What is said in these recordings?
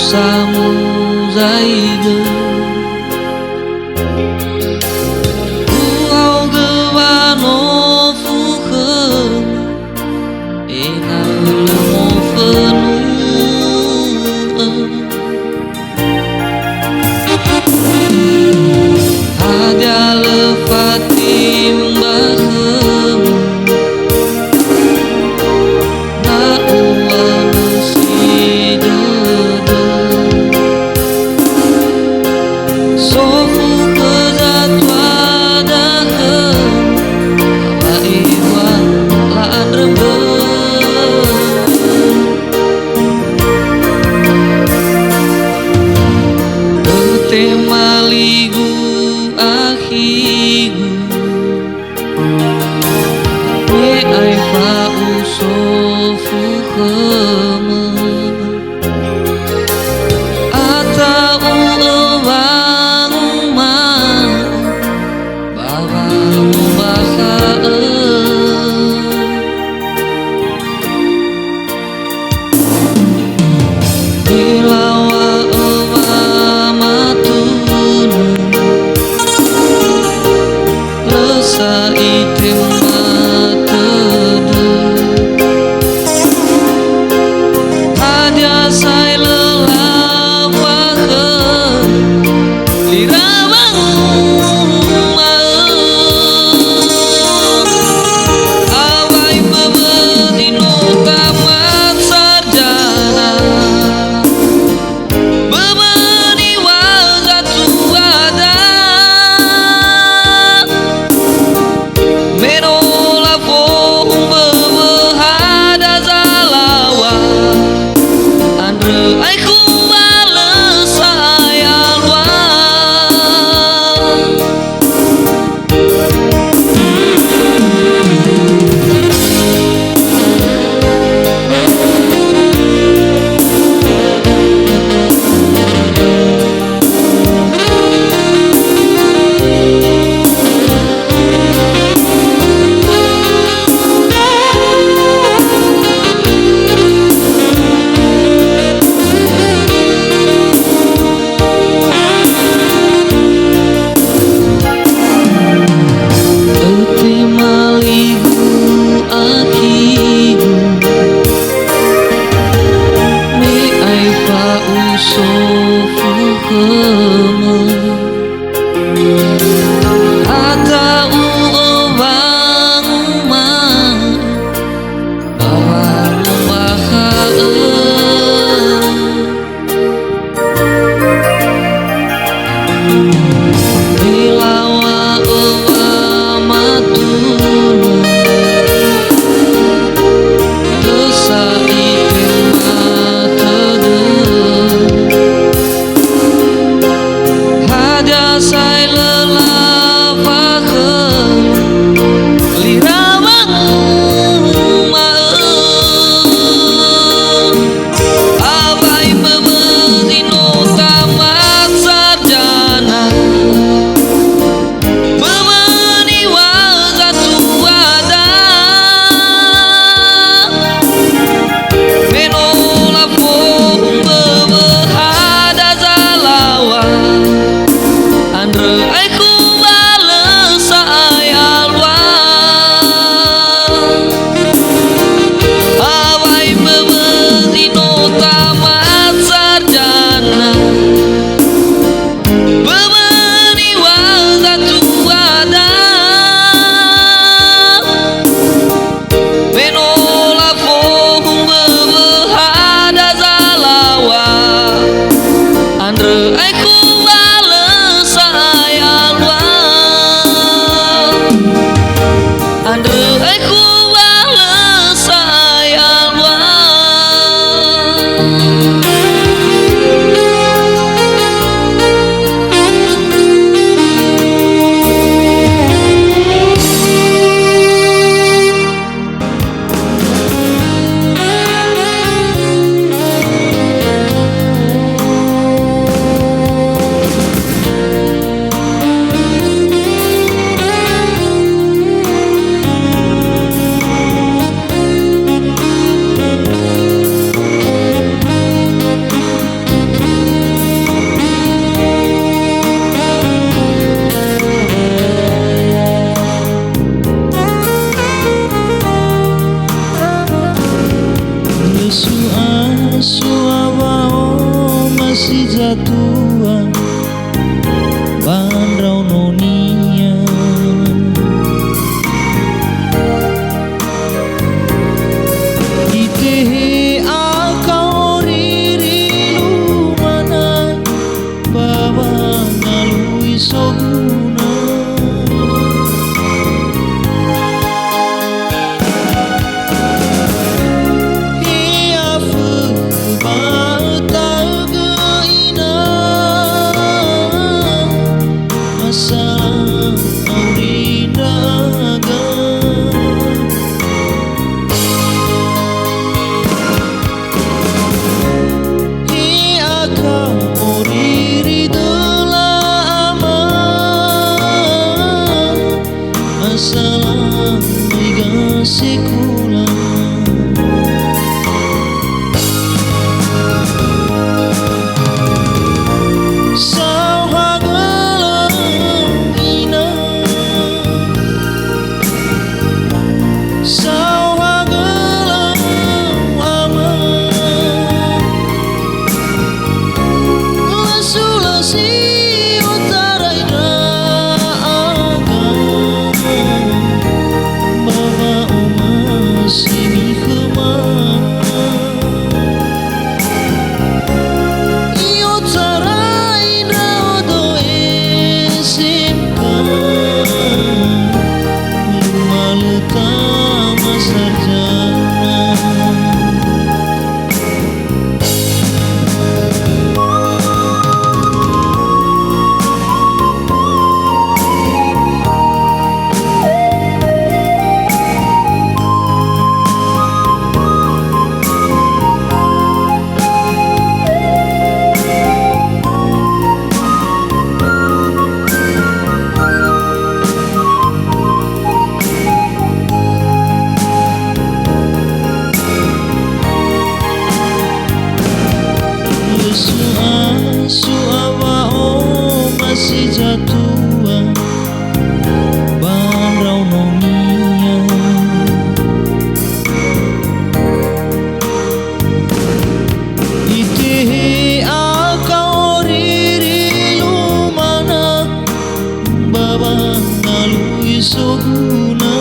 samu zaide uauge wano fuhem ena lemo fenu hadia lefatim bahem na uang sida sofu kezatwa dahem apa iwan laan rembe temaligu ahigu me aifa usofu khama ata uwang ma bawa baha sa itim matede hadia sai lelawahe lirawang awai pebetino kamat sarjana bebeni wazatu ada mero masalah mega sekula sao hagalang ina sao hagalang ama sulasi utara ina baba uma sini kema masih jatuh barau nomia ite akau riri lumana baba ngalui soguna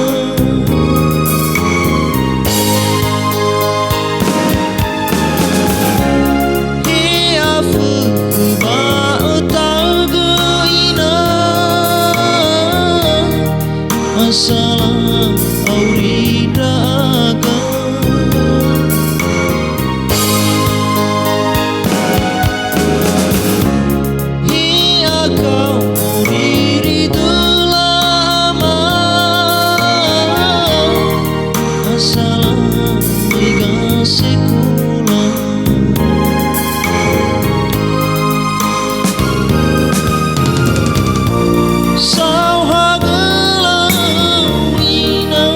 masalah auridaga ia kau diri lama masalah mega sekula sao hagalang ina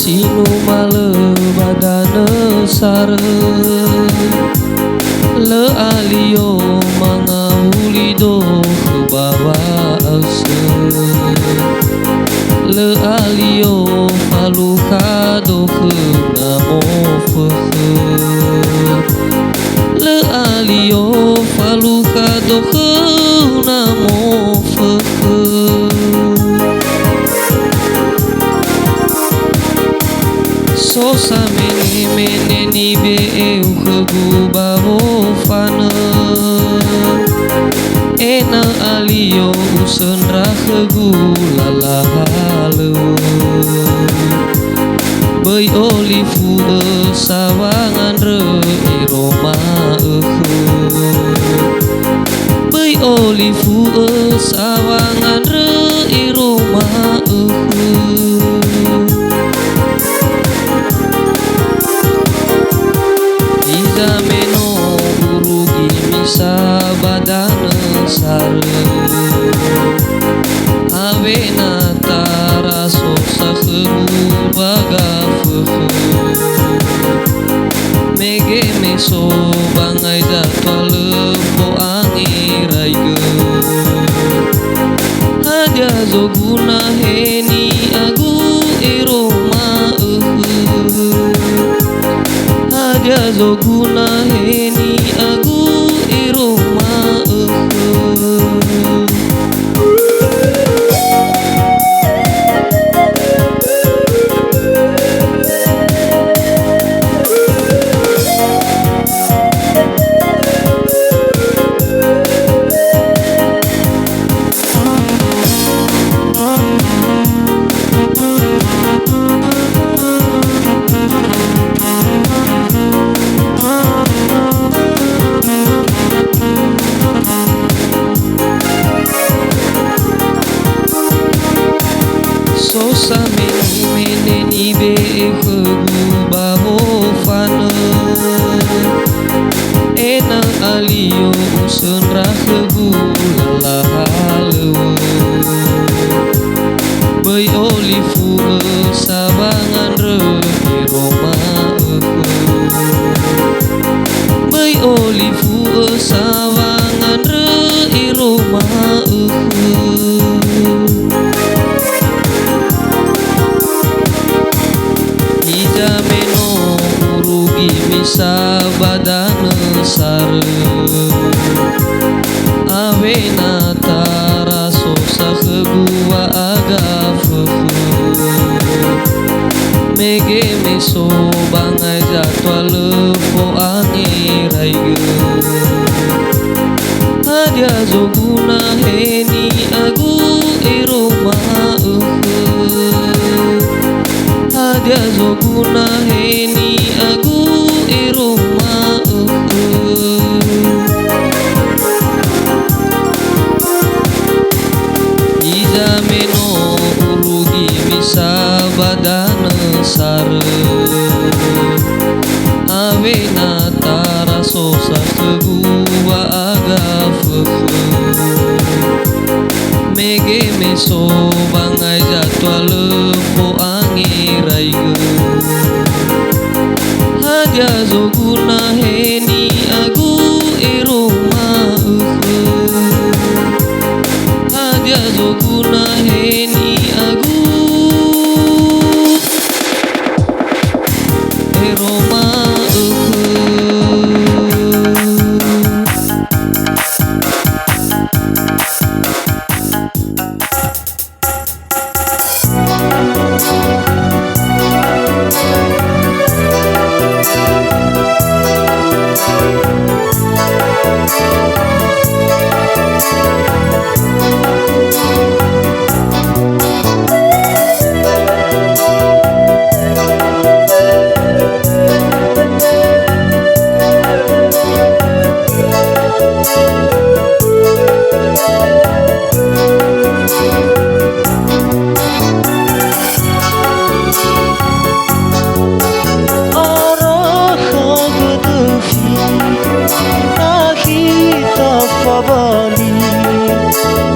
sinu male badana sare le alio mangahulido ke bawah ase le alio falukado ke namo fehe le alio falukado ke namo fehe sosa mene ni be eu kegu bawo fana ena alio usenra kegu lalahale Beuy olifu sawangan re iroma Beuy olifu sawangan re iroma Izameno urugi misa badana sare Avena taraso sakheru baga fehe Mege meso bangai jatwale po angiraiga Hadia zoguna heni agu iroma Hadia zoguna heni agu iroma Sosa mene ni be kegu bawo fana ena alio usenra kegu lalahale Beuy olifu sawangan re iroma Beuy olifu sawangan re iroma Izameno urugi misa badana sare Avena taraso sakhegua aga fehe Mege meso bangai jatwale po angiraiga Hadia zoguna heni agu iroma Hadia zoguna heni agu iroma Izameno urugi misa badana sare Avena taraso sakhegua aga fehe Mege meso bangai jatwale po angiraiga Hadia zoguna heni agu iroma Hadia zoguna heni agu iroma Bali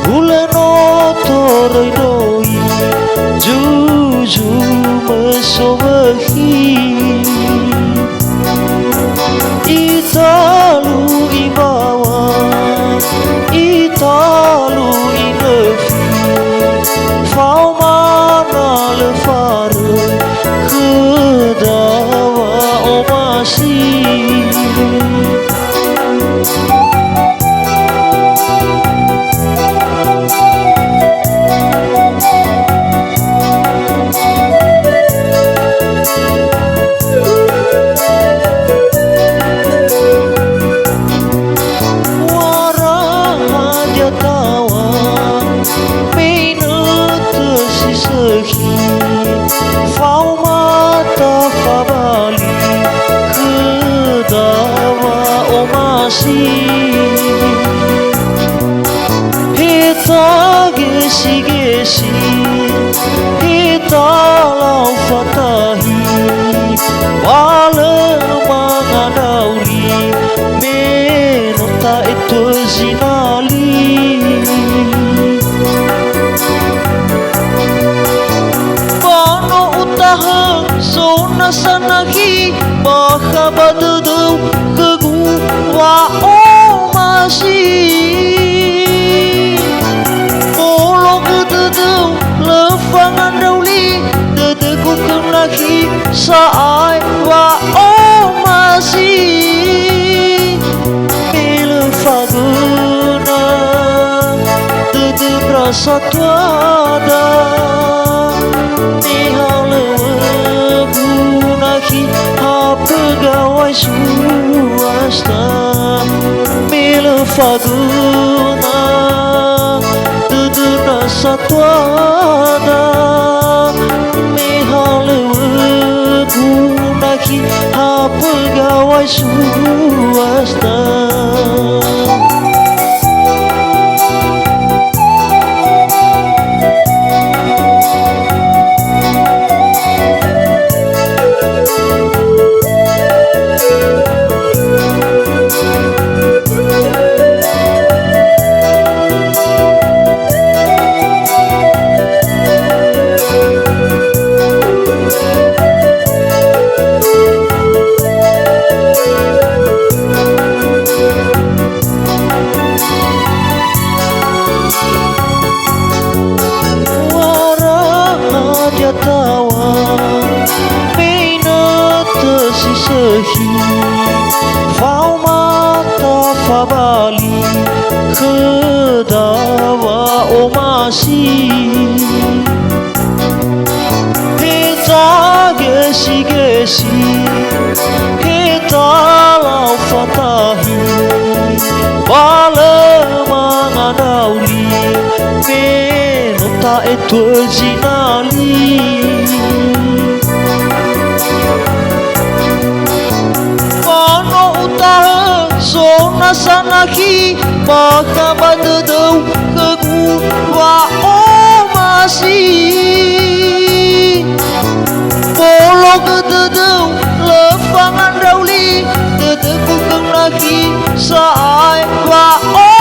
Bulano toroi doi Juju mesowe sigesi hitalau fatahi wala mangadauli menota itu zinali pano utahang sona sanaki baka badadau kegu wa o masih polo kedadau lefangan dauli dedeku lagi saai wa o masih bila faguna dedek rasa tuada nihal lewegunaki pegawai swasta bila faguna dedek rasa tuada nihal lewegunaki pegawai swasta. Tawa mina tersisahi fau mata fabali kedawa o masih hita gesi hita lau fatahi wala mangadauli menota itu zinali pano utara sona sanaki baka badadau kegu wa o masih polo kedadau lefangan dauli dedeku lagi saai wa o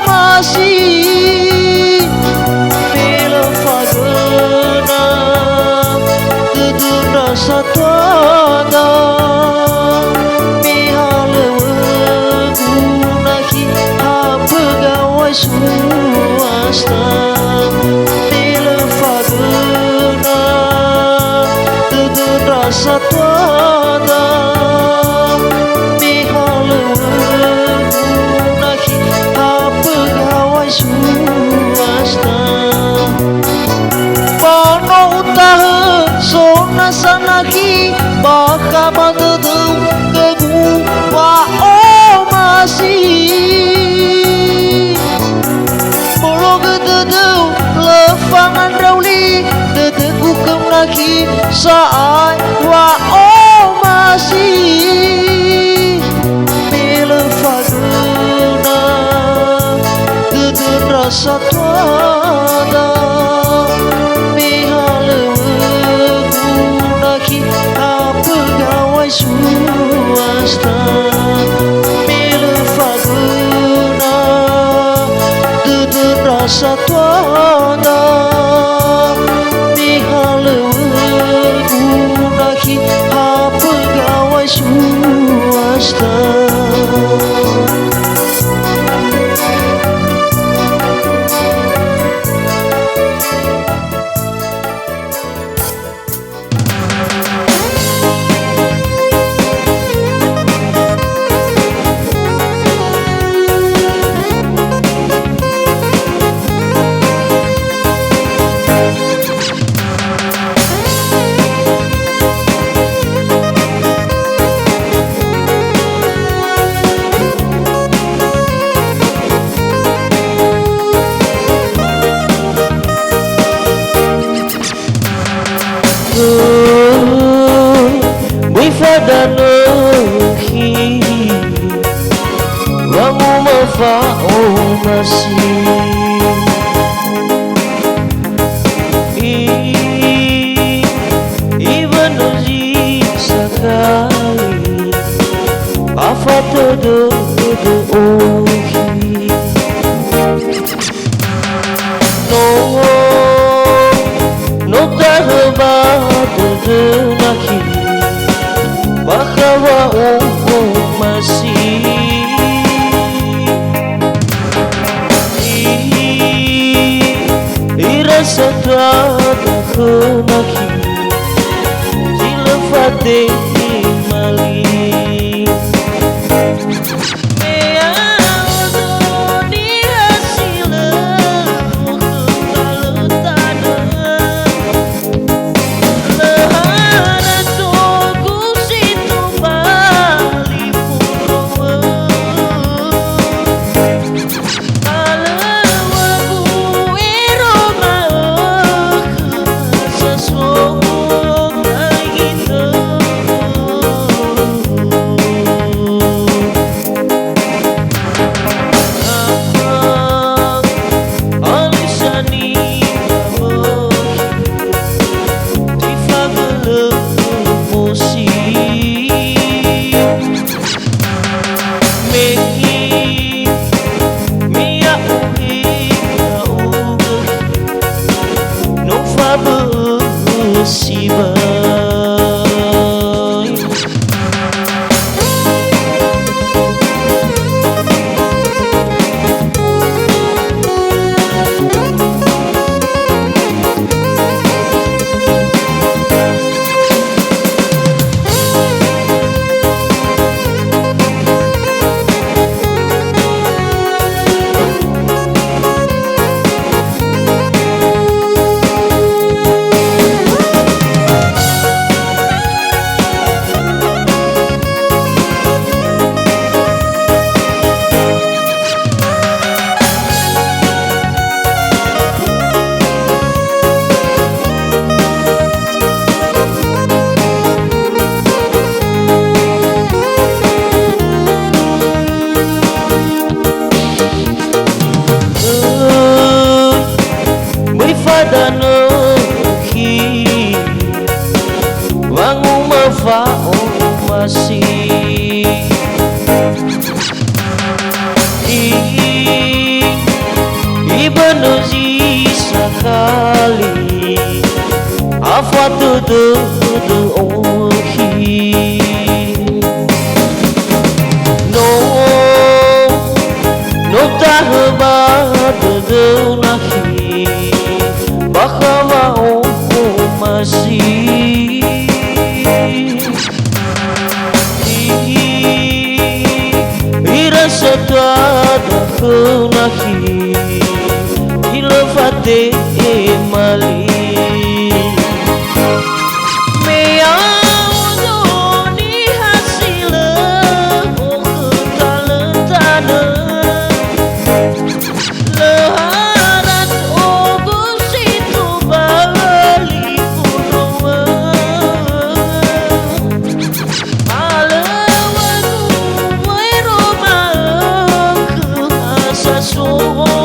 masih bila faguna dedek rasa tuada nihal lewegunaki pegawai swasta bila faguna dedek rasa tuada nihal lewegunaki pegawai swasta pano utaha sona sanaki baka badadau kegu wa o masih polo kedadau lefangan dauli dedeku lagi saai wa o masih bila faguna dedek rasa tuada nihal lewegunaki pegawai swasta bila faguna dedek rasa tuada nihal lewegunaki pegawai swasta. Fadanohi Wangu mafa'o masih Afata de ohi No tahbad de nahi Bakawa masih Irasa tada khenaki Jilafate mali Masih Ibanuzi sekali Afatu de ohi No tahbad de nahi Bakawa masih Irasa tada khenaki Ilafate mali So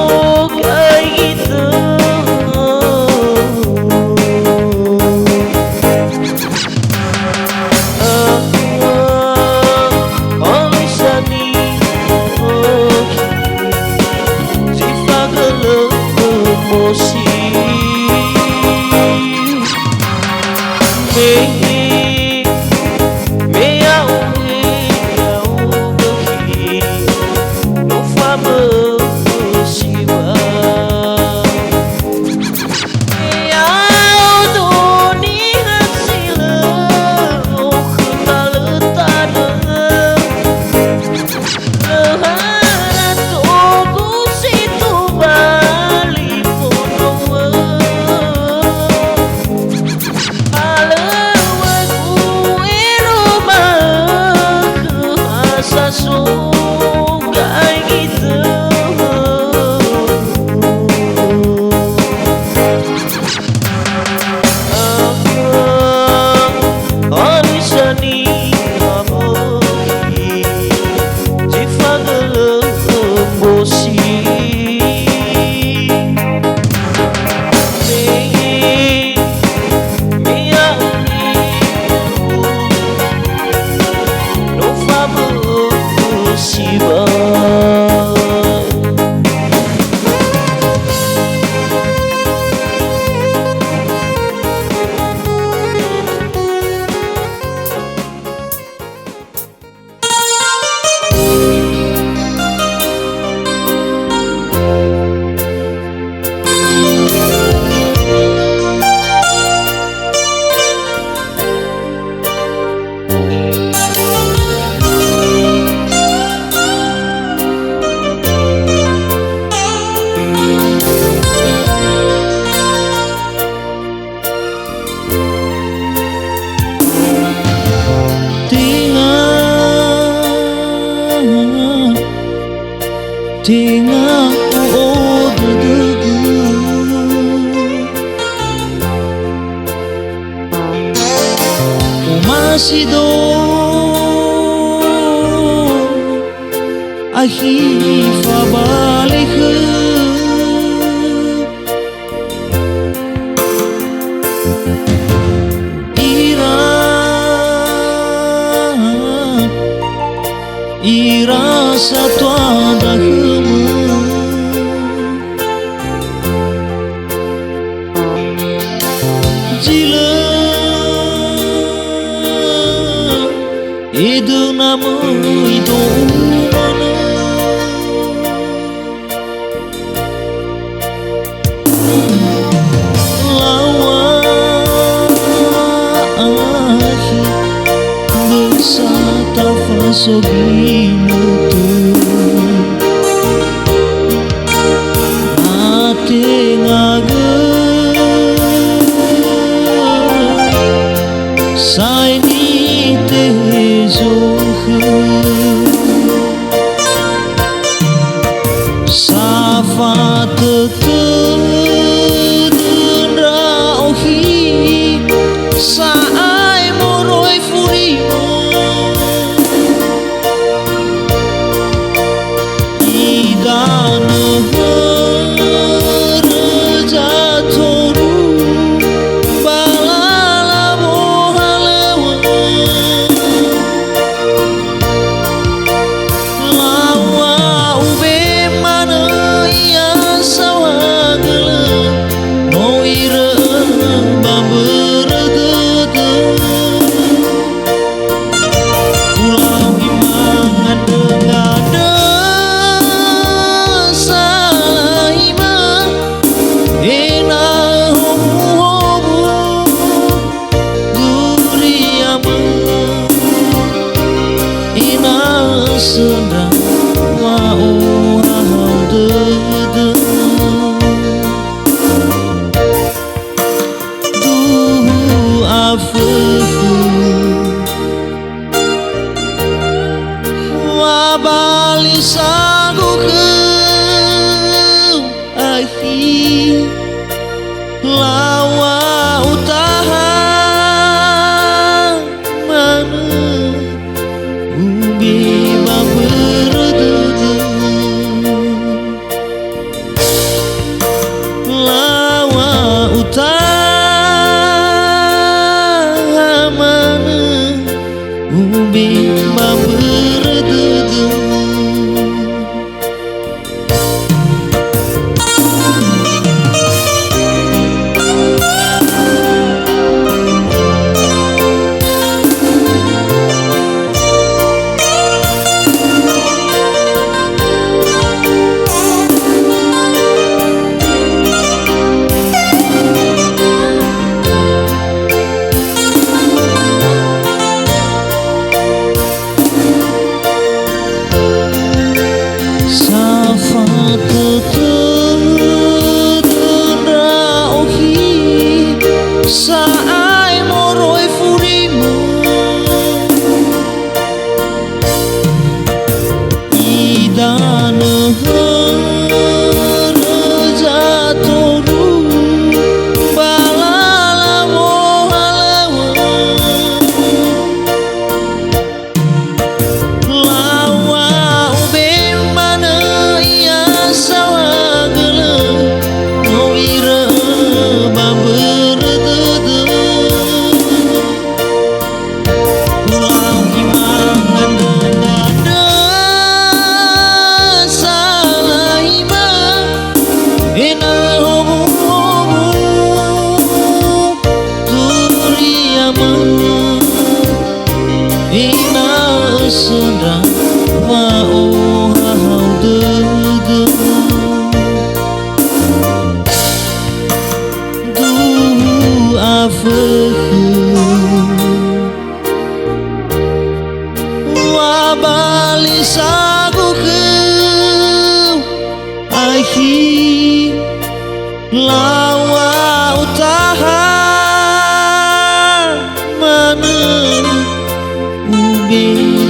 sido ahi fa balik ira satwa dahmu jila itu nama itu mana lawa ahi bersata fasogi mutu ate ngage sai ni te Safat tendra ohi saai moroi furi idan rejatoru balala bohalewa Sendang wa hau de du afu wa bali sagu ke ahi lawa utaha mana ubi lawa utamana ubi baberdudu saai moroi furimu idan rejatoru balala mohalewa lawa ube mana ia sawagala no ira baber Sendang wa hau de du afu wa bali sagu ke ahi lawa utaha mana ubi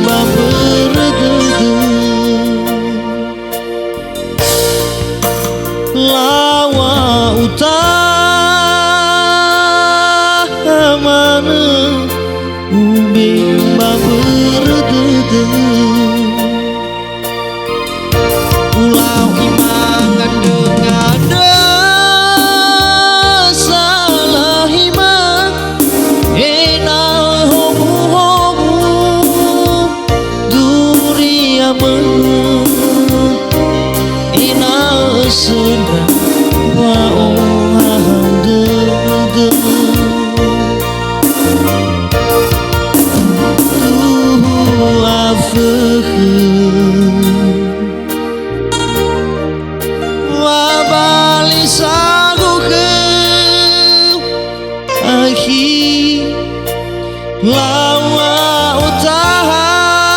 baberdudu lawa utamana ube berdede ulau imangan dengan salah iman enal homu duriamu enal senang waohang dede Wabali sagu ke akhir lawa utahan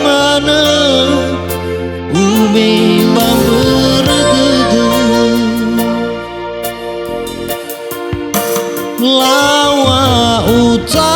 mana ube berdede lawa utahan